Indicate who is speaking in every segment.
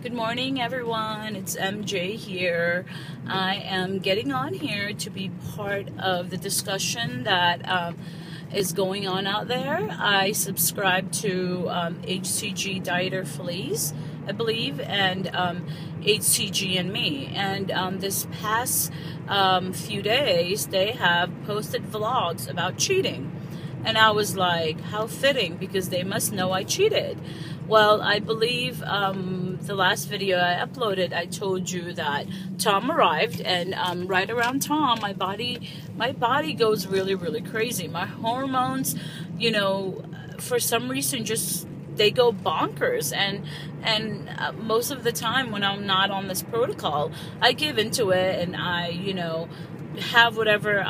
Speaker 1: Good morning, everyone. It's MJ here. I am getting on here to be part of the discussion that is going on out there. I subscribe to HCGdieter Felice, I believe, and HCGanME. And this past few days, they have posted vlogs about cheating. And I was like, how fitting, because they must know I cheated. Well, I believe the last video I uploaded, I told you that Tom arrived, and right around Tom, my body goes really, really crazy. My hormones, you know, for some reason, just they go bonkers, and most of the time when I'm not on this protocol, I give into it, and I, you know, have whatever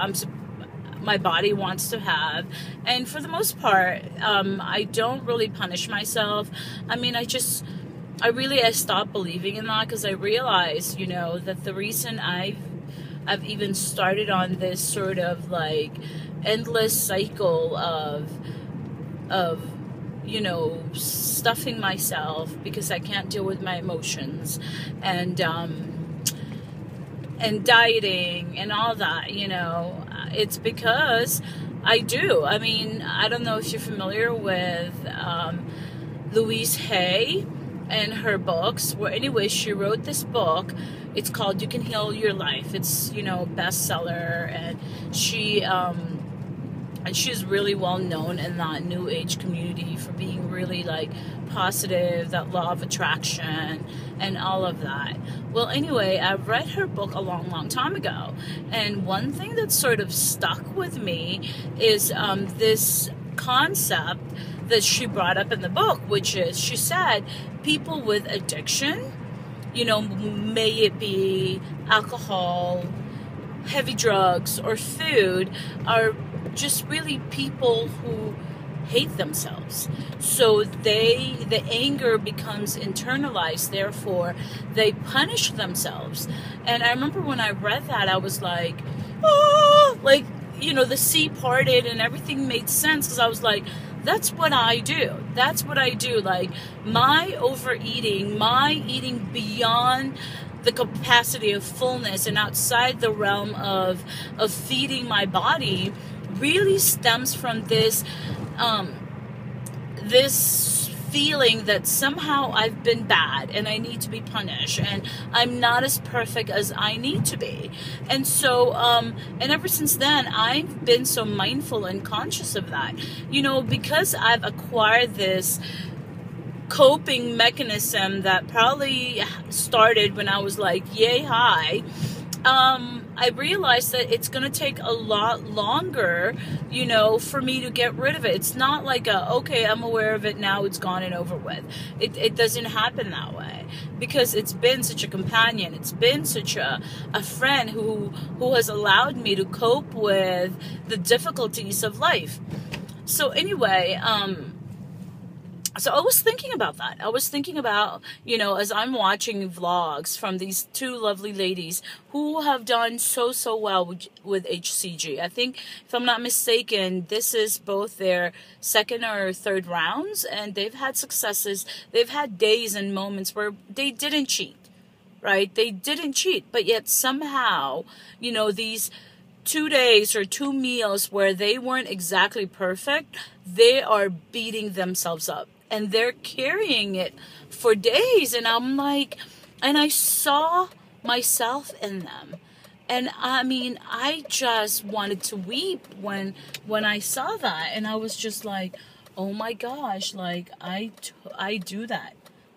Speaker 1: my body wants to have. And for the most part, I don't really punish myself. I mean, I stopped believing in that, because I realized, you know, that the reason I've even started on this sort of like endless cycle of you know, stuffing myself because I can't deal with my emotions, and dieting and all that, you know, it's because I do. I mean, I don't know if you're familiar with Louise Hay and her books. Well, anyway, she wrote this book. It's called You Can Heal Your Life. It's, you know, bestseller, and she's really well known in that new age community for being really like positive, that law of attraction and all of that. Well, anyway, I read her book a long time ago, and one thing that sort of stuck with me is this concept that she brought up in the book, which is, she said, people with addiction, you know, may it be alcohol, heavy drugs, or food, are just really people who hate themselves. So the anger becomes internalized, therefore they punish themselves. And I remember when I read that, I was like, oh, like, you know, the sea parted and everything made sense, because I was like, that's what I do. That's what I do. Like, my overeating, my eating beyond the capacity of fullness and outside the realm of feeding my body really stems from this this feeling that somehow I've been bad and I need to be punished, and I'm not as perfect as I need to be. And so and ever since then, I've been so mindful and conscious of that, you know, because I've acquired this coping mechanism that probably started when I was like yay high. I realized that it's going to take a lot longer, you know, for me to get rid of it. It's not like okay, I'm aware of it now, it's gone and over with. It doesn't happen that way, because it's been such a companion. It's been such a friend who has allowed me to cope with the difficulties of life. So anyway, so I was thinking about that. I was thinking about, you know, as I'm watching vlogs from these two lovely ladies who have done so well with HCG. I think, if I'm not mistaken, this is both their second or third rounds, and they've had successes. They've had days and moments where they didn't cheat, right? They didn't cheat, but yet somehow, you know, these 2 days or 2 meals where they weren't exactly perfect, they are beating themselves up. And they're carrying it for days. And I'm like, and I saw myself in them. And I mean, I just wanted to weep when I saw that. And I was just like, oh my gosh, like I do that.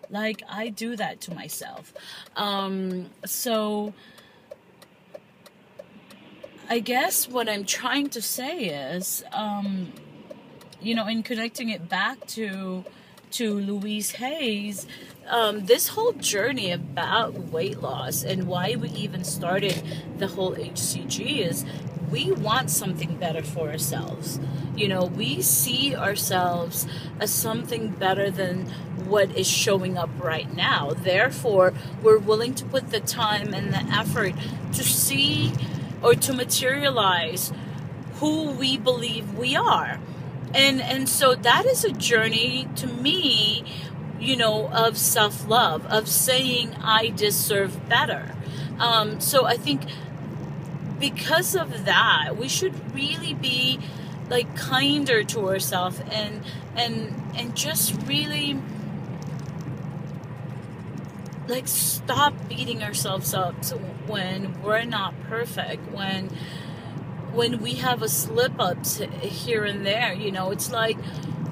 Speaker 1: Like I do that to myself. So I guess what I'm trying to say is, you know, in connecting it back to Louise Hay's, this whole journey about weight loss and why we even started the whole HCG is we want something better for ourselves. You know, we see ourselves as something better than what is showing up right now. Therefore, we're willing to put the time and the effort to see or to materialize who we believe we are. And so that is a journey to me of self-love, of saying I deserve better. So I think because of that, we should really be like kinder to ourselves and just really like stop beating ourselves up when we're not perfect, when we have a slip-ups here and there. It's like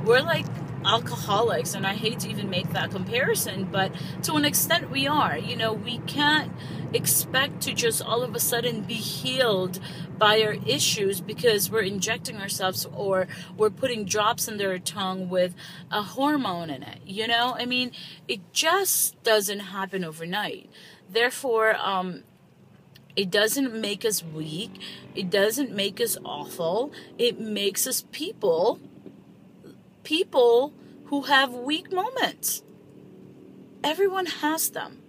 Speaker 1: we're like alcoholics, and I hate to even make that comparison, but to an extent we are. We can't expect to just all of a sudden be healed by our issues because we're injecting ourselves or we're putting drops under our tongue with a hormone in it. It just doesn't happen overnight. Therefore, it doesn't make us weak. It doesn't make us awful. It makes us people who have weak moments. Everyone has them.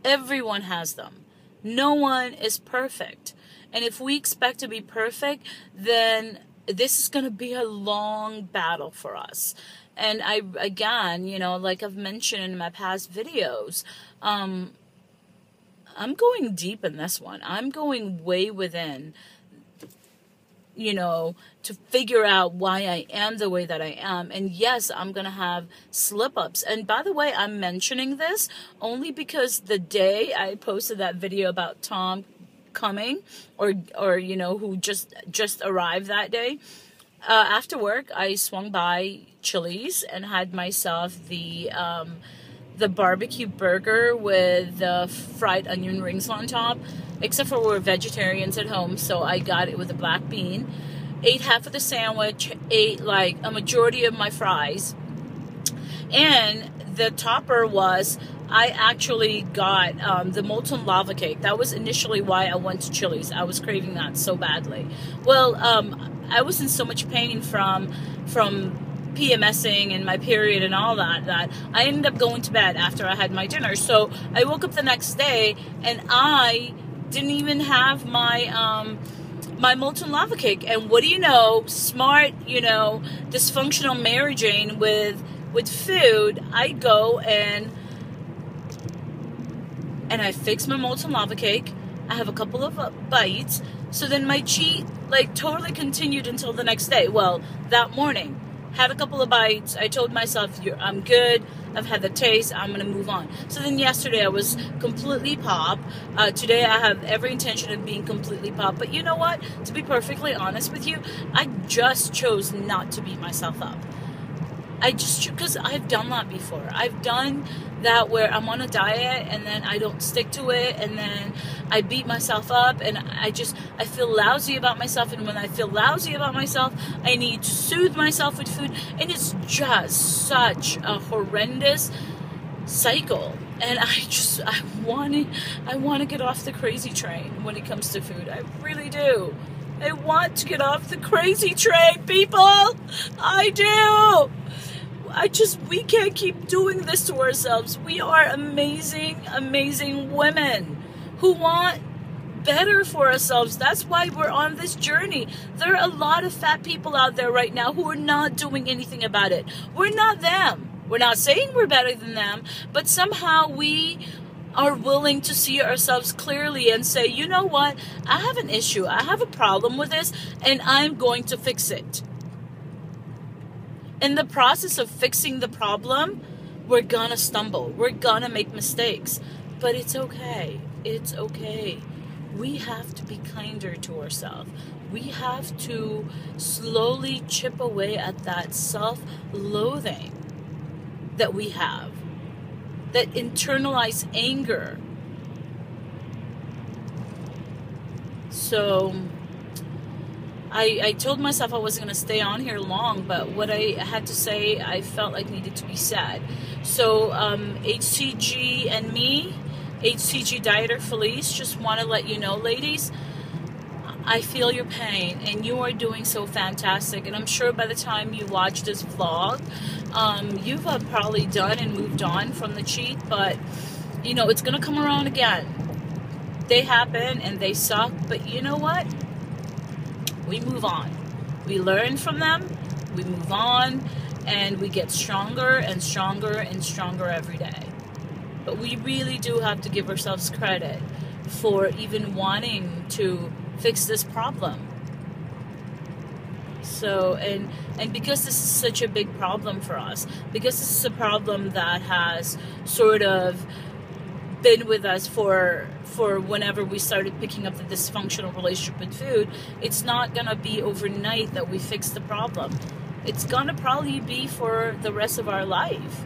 Speaker 1: Everyone has them. No one is perfect. And if we expect to be perfect, then this is going to be a long battle for us. And again, like I've mentioned in my past videos, I'm going deep in this one. I'm going way within, to figure out why I am the way that I am. And yes, I'm going to have slip-ups. And by the way, I'm mentioning this only because the day I posted that video about Tom coming or who just arrived that day, after work, I swung by Chili's and had myself the barbecue burger with the fried onion rings on top, except for we're vegetarians at home, so I got it with a black bean. Ate half of the sandwich, ate like a majority of my fries, and the topper was, I actually got the molten lava cake. That was initially why I went to Chili's. I was craving that so badly. Well, I was in so much pain from PMSing and my period and all that I ended up going to bed after I had my dinner. So I woke up the next day and I didn't even have my my molten lava cake. And what do you know? Smart, dysfunctional Mary Jane with food. I go and I fix my molten lava cake. I have a couple of bites. So then my cheat like totally continued until the next day. Well, that morning. Had a couple of bites. I told myself, I'm good. I've had the taste. I'm going to move on. So then yesterday I was completely pop. Today I have every intention of being completely pop. But you know what? To be perfectly honest with you, I just chose not to beat myself up. Because I've done that before. I've done that where I'm on a diet and then I don't stick to it and then I beat myself up and I feel lousy about myself, and when I feel lousy about myself, I need to soothe myself with food, and it's just such a horrendous cycle. And I want to get off the crazy train when it comes to food. I really do. I want to get off the crazy train, people. I do. We can't keep doing this to ourselves. We are amazing, amazing women who want better for ourselves. That's why we're on this journey. There are a lot of fat people out there right now who are not doing anything about it. We're not them. We're not saying we're better than them, but somehow we are willing to see ourselves clearly and say, you know what? I have an issue. I have a problem with this, and I'm going to fix it. In the process of fixing the problem, we're gonna stumble. We're gonna make mistakes. But it's okay. It's okay. We have to be kinder to ourselves. We have to slowly chip away at that self-loathing that we have. That internalized anger. So I told myself I wasn't going to stay on here long, but what I had to say, I felt like needed to be said. So HCGanME, HCGdieter Felice, just want to let you know, ladies, I feel your pain, and you are doing so fantastic. And I'm sure by the time you watch this vlog, you've probably done and moved on from the cheat, but it's going to come around again. They happen and they suck, but you know what? We move on. We learn from them. We move on. and we get stronger and stronger and stronger every day. But we really do have to give ourselves credit for even wanting to fix this problem. So, and because this is such a big problem for us, because this is a problem that has sort of been with us for whenever we started picking up the dysfunctional relationship with food, it's not going to be overnight that we fix the problem. It's going to probably be for the rest of our life.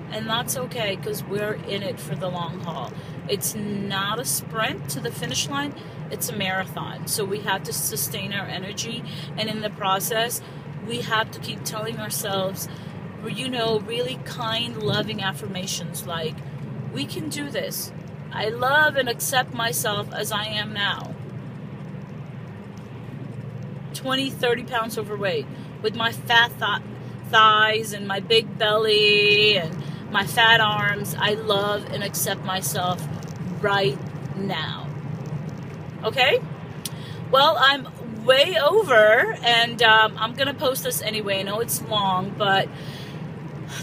Speaker 1: And that's okay, because we're in it for the long haul. It's not a sprint to the finish line, it's a marathon. So we have to sustain our energy, and in the process, we have to keep telling ourselves, really kind, loving affirmations like, we can do this. I love and accept myself as I am now. 20, 30 pounds overweight, with my fat thighs and my big belly and my fat arms. I love and accept myself right now. Okay? Well, I'm way over, and I'm going to post this anyway. I know it's long, but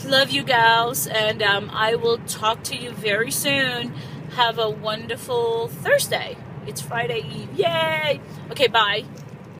Speaker 1: love you gals, and I will talk to you very soon. Have a wonderful Thursday. It's Friday Eve. Yay! Okay, bye.